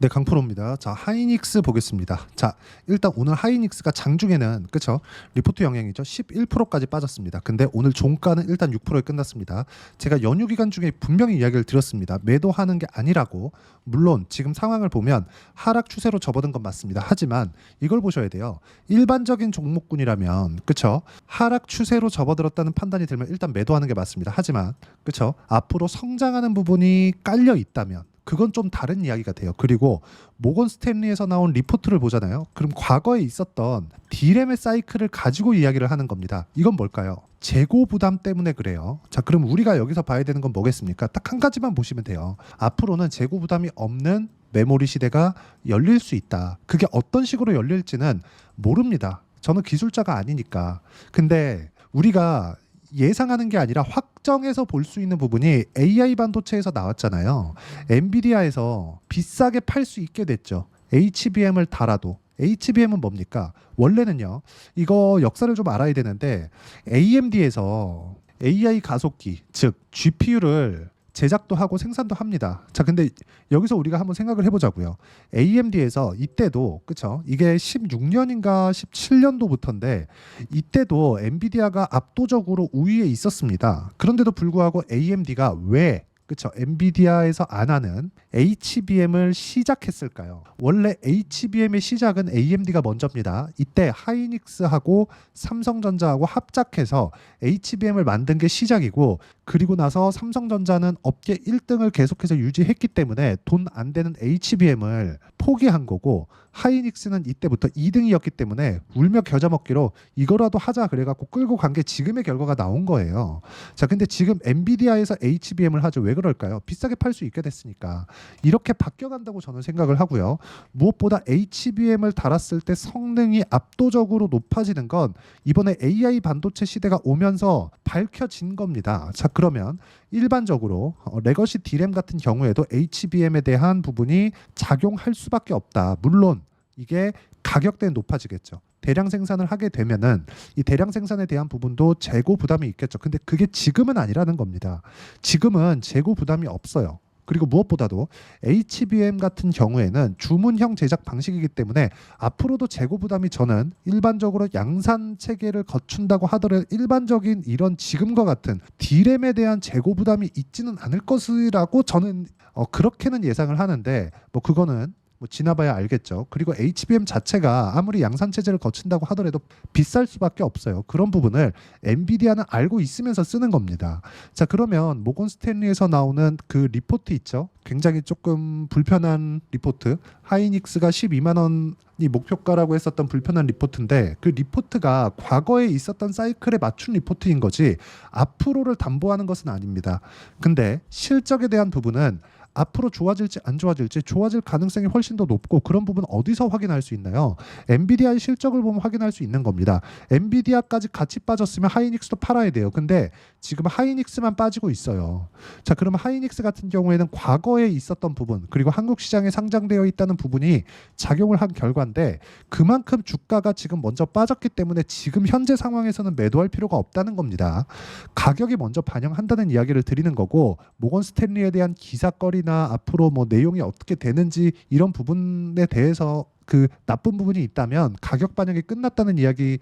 네, 강프로입니다. 자, 하이닉스 보겠습니다. 자, 일단 오늘 하이닉스가 장중에는 그쵸? 리포트 영향이죠. 11%까지 빠졌습니다. 근데 오늘 종가는 일단 6%에 끝났습니다. 제가 연휴 기간 중에 분명히 이야기를 드렸습니다. 매도하는 게 아니라고. 물론 지금 상황을 보면 하락 추세로 접어든 건 맞습니다. 하지만 이걸 보셔야 돼요. 일반적인 종목군이라면 그쵸? 하락 추세로 접어들었다는 판단이 들면 일단 매도하는 게 맞습니다. 하지만 그쵸? 앞으로 성장하는 부분이 깔려 있다면 그건 좀 다른 이야기가 돼요. 그리고 모건 스탠리에서 나온 리포트를 보잖아요. 그럼 과거에 있었던 D램의 사이클을 가지고 이야기를 하는 겁니다. 이건 뭘까요? 재고 부담 때문에 그래요. 자, 그럼 우리가 여기서 봐야 되는 건 뭐겠습니까? 딱 한 가지만 보시면 돼요. 앞으로는 재고 부담이 없는 메모리 시대가 열릴 수 있다. 그게 어떤 식으로 열릴지는 모릅니다. 저는 기술자가 아니니까. 근데 우리가 예상하는 게 아니라 확정해서 볼 수 있는 부분이 AI 반도체에서 나왔잖아요. 엔비디아에서 비싸게 팔 수 있게 됐죠. HBM을 달아도. HBM은 뭡니까? 원래는요. 이거 역사를 좀 알아야 되는데 AMD에서 AI 가속기, 즉 GPU를 제작도 하고 생산도 합니다. 자, 근데 여기서 우리가 한번 생각을 해보자고요. AMD에서 이때도 그쵸? 이게 16년인가 17년도부터인데 이때도 엔비디아가 압도적으로 우위에 있었습니다. 그런데도 불구하고 AMD가 왜 그쵸? 엔비디아에서 안 하는 HBM을 시작했을까요? 원래 HBM의 시작은 AMD가 먼저입니다. 이때 하이닉스하고 삼성전자하고 합작해서 HBM을 만든 게 시작이고 그리고 나서 삼성전자는 업계 1등을 계속해서 유지했기 때문에 돈 안 되는 HBM을 포기한 거고 하이닉스는 이때부터 2등이었기 때문에 울며 겨자 먹기로 이거라도 하자 그래갖고 끌고 간 게 지금의 결과가 나온 거예요. 자, 근데 지금 엔비디아에서 HBM을 하죠. 왜 그럴까요? 비싸게 팔 수 있게 됐으니까. 이렇게 바뀌어간다고 저는 생각을 하고요. 무엇보다 HBM을 달았을 때 성능이 압도적으로 높아지는 건 이번에 AI 반도체 시대가 오면서 밝혀진 겁니다. 자, 그러면 일반적으로 레거시 D램 같은 경우에도 HBM에 대한 부분이 작용할 수밖에 없다. 물론 이게 가격대는 높아지겠죠. 대량 생산을 하게 되면은 이 대량 생산에 대한 부분도 재고 부담이 있겠죠. 근데 그게 지금은 아니라는 겁니다. 지금은 재고 부담이 없어요. 그리고 무엇보다도 HBM 같은 경우에는 주문형 제작 방식이기 때문에 앞으로도 재고 부담이 저는 일반적으로 양산 체계를 거춘다고 하더라도 일반적인 이런 지금과 같은 D램에 대한 재고 부담이 있지는 않을 것이라고 저는 그렇게는 예상을 하는데 뭐 그거는 뭐 지나봐야 알겠죠. 그리고 HBM 자체가 아무리 양산 체제를 거친다고 하더라도 비쌀 수밖에 없어요. 그런 부분을 엔비디아는 알고 있으면서 쓰는 겁니다. 자, 그러면 모건 스탠리에서 나오는 그 리포트 있죠. 굉장히 조금 불편한 리포트. 하이닉스가 12만 원이 목표가라고 했었던 불편한 리포트인데 그 리포트가 과거에 있었던 사이클에 맞춘 리포트인 거지 앞으로를 담보하는 것은 아닙니다. 근데 실적에 대한 부분은 앞으로 좋아질지 안 좋아질지 좋아질 가능성이 훨씬 더 높고 그런 부분 어디서 확인할 수 있나요? 엔비디아의 실적을 보면 확인할 수 있는 겁니다. 엔비디아까지 같이 빠졌으면 하이닉스도 팔아야 돼요. 근데 지금 하이닉스만 빠지고 있어요. 자, 그러면 하이닉스 같은 경우에는 과거에 있었던 부분 그리고 한국 시장에 상장되어 있다는 부분이 작용을 한 결과인데 그만큼 주가가 지금 먼저 빠졌기 때문에 지금 현재 상황에서는 매도할 필요가 없다는 겁니다. 가격이 먼저 반영한다는 이야기를 드리는 거고 모건 스탠리에 대한 기사거리 나 앞으로 뭐 내용이 어떻게 되는지 이런 부분에 대해서 그 나쁜 부분이 있다면 가격 반영이 끝났다는 이야기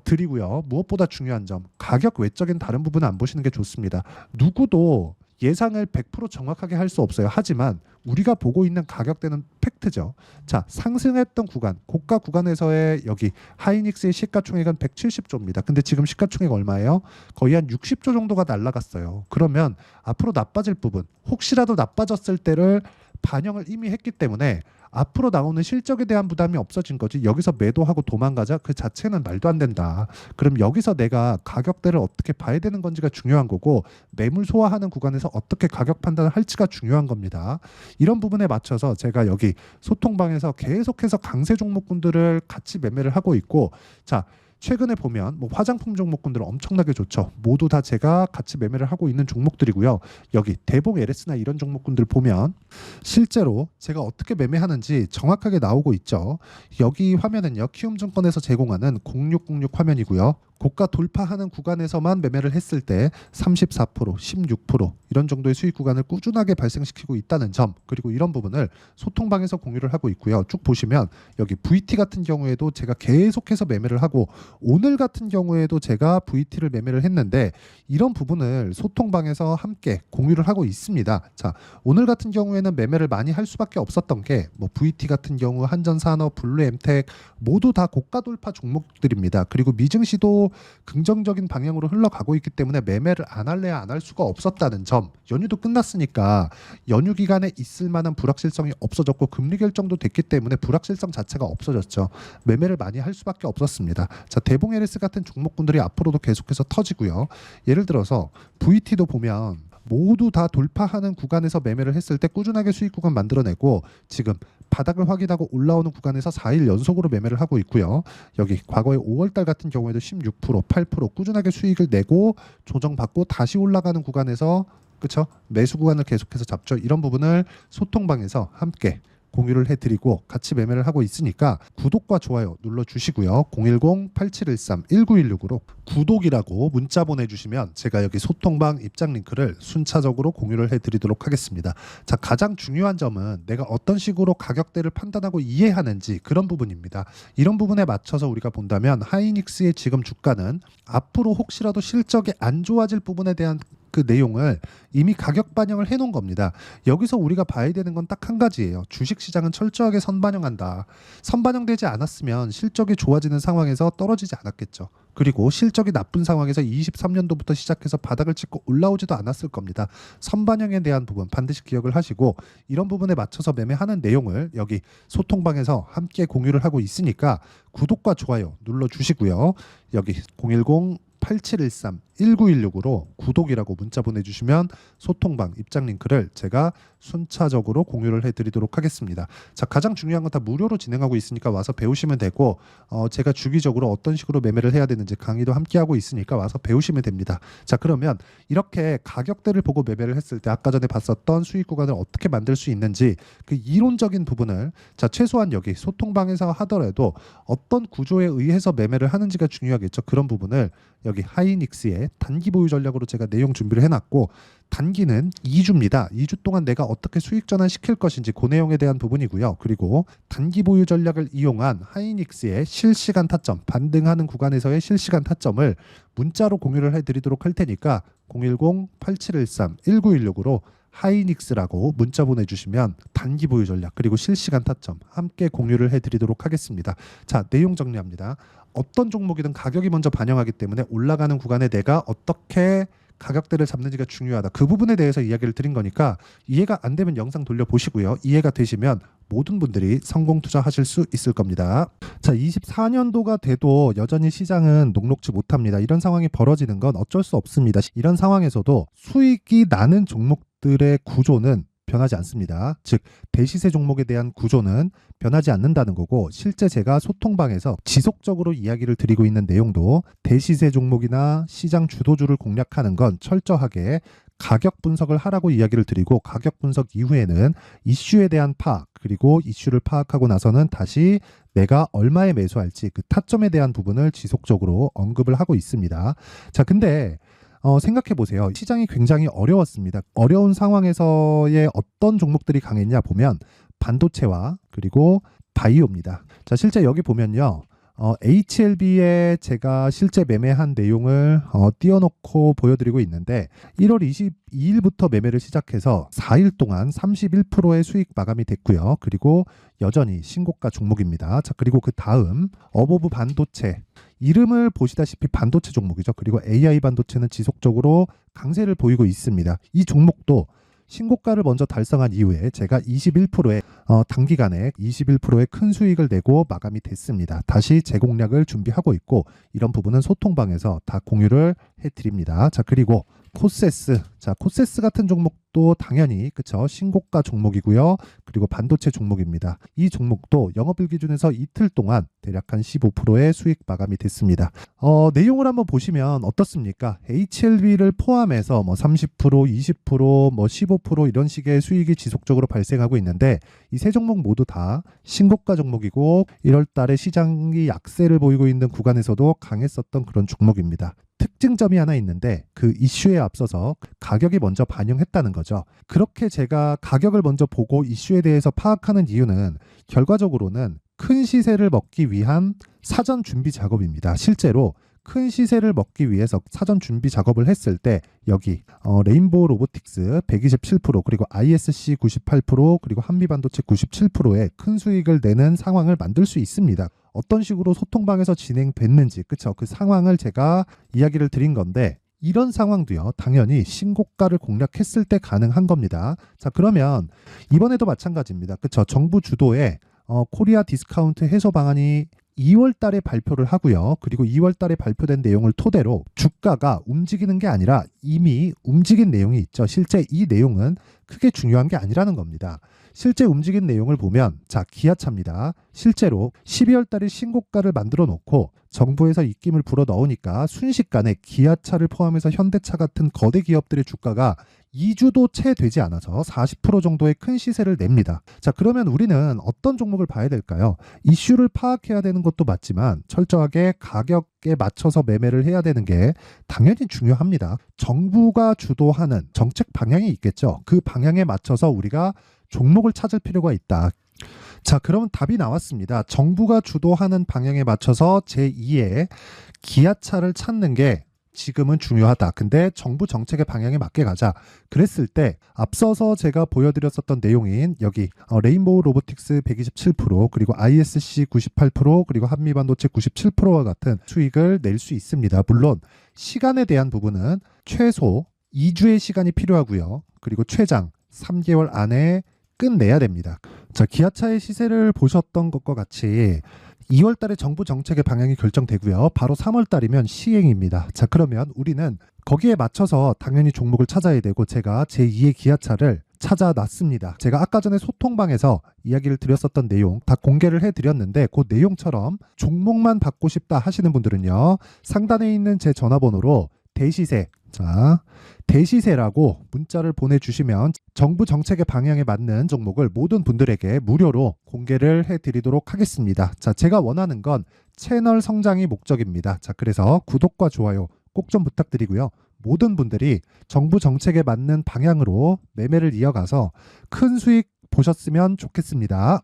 드리고요. 무엇보다 중요한 점 가격 외적인 다른 부분은 안 보시는 게 좋습니다. 누구도 예상을 100% 정확하게 할 수 없어요. 하지만 우리가 보고 있는 가격대는 팩트죠. 자, 상승했던 구간, 고가 구간에서의 여기 하이닉스의 시가총액은 170조입니다. 근데 지금 시가총액 얼마예요? 거의 한 60조 정도가 날라갔어요. 그러면 앞으로 나빠질 부분, 혹시라도 나빠졌을 때를 반영을 이미 했기 때문에 앞으로 나오는 실적에 대한 부담이 없어진 거지 여기서 매도하고 도망가자 그 자체는 말도 안 된다. 그럼 여기서 내가 가격대를 어떻게 봐야 되는 건지가 중요한 거고 매물 소화하는 구간에서 어떻게 가격 판단을 할지가 중요한 겁니다. 이런 부분에 맞춰서 제가 여기 소통방에서 계속해서 강세 종목군들을 같이 매매를 하고 있고 자, 최근에 보면 뭐 화장품 종목군들은 엄청나게 좋죠. 모두 다 제가 같이 매매를 하고 있는 종목들이고요. 여기 대봉 LS나 이런 종목군들 보면 실제로 제가 어떻게 매매하는지 정확하게 나오고 있죠. 여기 화면은요. 키움증권에서 제공하는 0606 화면이고요. 고가 돌파하는 구간에서만 매매를 했을 때 34%, 16% 이런 정도의 수익 구간을 꾸준하게 발생시키고 있다는 점, 그리고 이런 부분을 소통방에서 공유를 하고 있고요. 쭉 보시면 여기 VT 같은 경우에도 제가 계속해서 매매를 하고, 오늘 같은 경우에도 제가 VT를 매매를 했는데 이런 부분을 소통방에서 함께 공유를 하고 있습니다. 자, 오늘 같은 경우에는 매매를 많이 할 수밖에 없었던 게 뭐 VT 같은 경우 한전산업, 블루엠텍 모두 다 고가 돌파 종목들입니다. 그리고 미증시도 긍정적인 방향으로 흘러가고 있기 때문에 매매를 안 할래야 안 할 수가 없었다는 점, 연휴도 끝났으니까 연휴 기간에 있을 만한 불확실성이 없어졌고 금리 결정도 됐기 때문에 불확실성 자체가 없어졌죠. 매매를 많이 할 수밖에 없었습니다. 자, 대봉에리스 같은 종목군들이 앞으로도 계속해서 터지고요. 예를 들어서 VT도 보면 모두 다 돌파하는 구간에서 매매를 했을 때 꾸준하게 수익 구간 만들어내고, 지금 바닥을 확인하고 올라오는 구간에서 4일 연속으로 매매를 하고 있고요. 여기 과거에 5월달 같은 경우에도 16%, 8% 꾸준하게 수익을 내고 조정받고 다시 올라가는 구간에서, 그렇죠? 매수 구간을 계속해서 잡죠. 이런 부분을 소통방에서 함께 공유를 해드리고 같이 매매를 하고 있으니까 구독과 좋아요 눌러주시고요. 010-8713-1916으로 구독이라고 문자 보내주시면 제가 여기 소통방 입장 링크를 순차적으로 공유를 해드리도록 하겠습니다. 자, 가장 중요한 점은 내가 어떤 식으로 가격대를 판단하고 이해하는지, 그런 부분입니다. 이런 부분에 맞춰서 우리가 본다면 하이닉스의 지금 주가는 앞으로 혹시라도 실적이 안 좋아질 부분에 대한 그 내용을 이미 가격 반영을 해놓은 겁니다. 여기서 우리가 봐야 되는 건 딱 한 가지예요. 주식시장은 철저하게 선반영한다. 선반영되지 않았으면 실적이 좋아지는 상황에서 떨어지지 않았겠죠. 그리고 실적이 나쁜 상황에서 23년도부터 시작해서 바닥을 찍고 올라오지도 않았을 겁니다. 선반영에 대한 부분 반드시 기억을 하시고, 이런 부분에 맞춰서 매매하는 내용을 여기 소통방에서 함께 공유를 하고 있으니까 구독과 좋아요 눌러주시고요. 여기 010-8713-1916으로 구독이라고 문자 보내주시면 소통방 입장 링크를 제가 순차적으로 공유를 해드리도록 하겠습니다. 자, 가장 중요한 건 다 무료로 진행하고 있으니까 와서 배우시면 되고, 제가 주기적으로 어떤 식으로 매매를 해야 되는지 강의도 함께 하고 있으니까 와서 배우시면 됩니다. 자, 그러면 이렇게 가격대를 보고 매매를 했을 때 아까 전에 봤었던 수익 구간을 어떻게 만들 수 있는지, 그 이론적인 부분을, 자, 최소한 여기 소통방에서 하더라도 어떤 구조에 의해서 매매를 하는지가 중요하겠죠. 그런 부분을 여기 하이닉스의 단기 보유 전략으로 제가 내용 준비를 해놨고, 단기는 2주입니다. 2주 동안 내가 어떻게 수익 전환 시킬 것인지 그 내용에 대한 부분이고요. 그리고 단기 보유 전략을 이용한 하이닉스의 실시간 타점, 반등하는 구간에서의 실시간 타점을 문자로 공유를 해드리도록 할 테니까 010-8713-1916으로 하이닉스라고 문자 보내주시면 단기 보유 전략 그리고 실시간 타점 함께 공유를 해드리도록 하겠습니다. 자, 내용 정리합니다. 어떤 종목이든 가격이 먼저 반영하기 때문에 올라가는 구간에 내가 어떻게 가격대를 잡는지가 중요하다. 그 부분에 대해서 이야기를 드린 거니까 이해가 안 되면 영상 돌려보시고요. 이해가 되시면 모든 분들이 성공 투자하실 수 있을 겁니다. 자, 24년도가 돼도 여전히 시장은 녹록지 못합니다. 이런 상황이 벌어지는 건 어쩔 수 없습니다. 이런 상황에서도 수익이 나는 종목들의 구조는 변하지 않습니다. 즉 대시세 종목에 대한 구조는 변하지 않는다는 거고, 실제 제가 소통방에서 지속적으로 이야기를 드리고 있는 내용도 대시세 종목이나 시장 주도주를 공략하는 건 철저하게 가격 분석을 하라고 이야기를 드리고, 가격 분석 이후에는 이슈에 대한 파악, 그리고 이슈를 파악하고 나서는 다시 내가 얼마에 매수할지 그 타점에 대한 부분을 지속적으로 언급을 하고 있습니다. 자, 근데 생각해 보세요. 시장이 굉장히 어려웠습니다. 어려운 상황에서의 어떤 종목들이 강했냐 보면 반도체와 그리고 바이오입니다. 자, 실제 여기 보면요. HLB에 제가 실제 매매한 내용을 띄워놓고 보여드리고 있는데 1월 22일부터 매매를 시작해서 4일 동안 31%의 수익 마감이 됐고요. 그리고 여전히 신고가 종목입니다. 자, 그리고 그 다음 어보브 반도체, 이름을 보시다시피 반도체 종목이죠. 그리고 AI 반도체는 지속적으로 강세를 보이고 있습니다. 이 종목도 신고가를 먼저 달성한 이후에 제가 21%의 단기간에 21%의 큰 수익을 내고 마감이 됐습니다. 다시 재공략을 준비하고 있고, 이런 부분은 소통방에서 다 공유를 해드립니다. 자, 그리고 코세스. 자, 코세스 같은 종목도 당연히 그쵸 신고가 종목이고요. 그리고 반도체 종목입니다. 이 종목도 영업일 기준에서 이틀 동안 대략 한 15%의 수익 마감이 됐습니다. 내용을 한번 보시면 어떻습니까? HLB를 포함해서 뭐 30%, 20%, 뭐 15% 이런 식의 수익이 지속적으로 발생하고 있는데 이 세 종목 모두 다 신고가 종목이고 1월 달에 시장이 약세를 보이고 있는 구간에서도 강했었던 그런 종목입니다. 특징점이 하나 있는데 그 이슈에 앞서서 가격이 먼저 반영했다는 거죠. 그렇게 제가 가격을 먼저 보고 이슈에 대해서 파악하는 이유는 결과적으로는 큰 시세를 먹기 위한 사전 준비 작업입니다. 실제로 큰 시세를 먹기 위해서 사전 준비 작업을 했을 때 여기 레인보우 로보틱스 127% 그리고 ISC 98% 그리고 한미반도체 97%의 큰 수익을 내는 상황을 만들 수 있습니다. 어떤 식으로 소통방에서 진행됐는지 그쵸 그 상황을 제가 이야기를 드린 건데 이런 상황도요 당연히 신고가를 공략했을 때 가능한 겁니다. 자 그러면 이번에도 마찬가지입니다. 그쵸 정부 주도의 코리아 디스카운트 해소 방안이 2월 달에 발표를 하고요. 그리고 2월 달에 발표된 내용을 토대로 주가가 움직이는 게 아니라 이미 움직인 내용이 있죠. 실제 이 내용은 크게 중요한 게 아니라는 겁니다. 실제 움직인 내용을 보면 자 기아차입니다. 실제로 12월 달에 신고가를 만들어 놓고 정부에서 입김을 불어 넣으니까 순식간에 기아차를 포함해서 현대차 같은 거대 기업들의 주가가 2주도 채 되지 않아서 40% 정도의 큰 시세를 냅니다. 자 그러면 우리는 어떤 종목을 봐야 될까요? 이슈를 파악해야 되는 것도 맞지만 철저하게 가격에 맞춰서 매매를 해야 되는 게 당연히 중요합니다. 정부가 주도하는 정책 방향이 있겠죠. 그 방향에 맞춰서 우리가 종목을 찾을 필요가 있다. 자, 그럼 답이 나왔습니다. 정부가 주도하는 방향에 맞춰서 제2의 기아차를 찾는 게 지금은 중요하다. 근데 정부 정책의 방향에 맞게 가자. 그랬을 때 앞서서 제가 보여드렸었던 내용인 여기 레인보우 로보틱스 127% 그리고 ISC 98% 그리고 한미반도체 97%와 같은 수익을 낼 수 있습니다. 물론 시간에 대한 부분은 최소 2주의 시간이 필요하고요. 그리고 최장 3개월 안에 끝내야 됩니다. 자, 기아차의 시세를 보셨던 것과 같이 2월 달에 정부 정책의 방향이 결정되고요. 바로 3월 달이면 시행입니다. 자, 그러면 우리는 거기에 맞춰서 당연히 종목을 찾아야 되고 제가 제2의 기아차를 찾아놨습니다. 제가 아까 전에 소통방에서 이야기를 드렸었던 내용 다 공개를 해드렸는데 그 내용처럼 종목만 받고 싶다 하시는 분들은요. 상단에 있는 제 전화번호로 대시세 자 대시세라고 문자를 보내주시면 정부 정책의 방향에 맞는 종목을 모든 분들에게 무료로 공개를 해드리도록 하겠습니다. 자, 제가 원하는 건 채널 성장이 목적입니다. 자, 그래서 구독과 좋아요 꼭 좀 부탁드리고요. 모든 분들이 정부 정책에 맞는 방향으로 매매를 이어가서 큰 수익 보셨으면 좋겠습니다.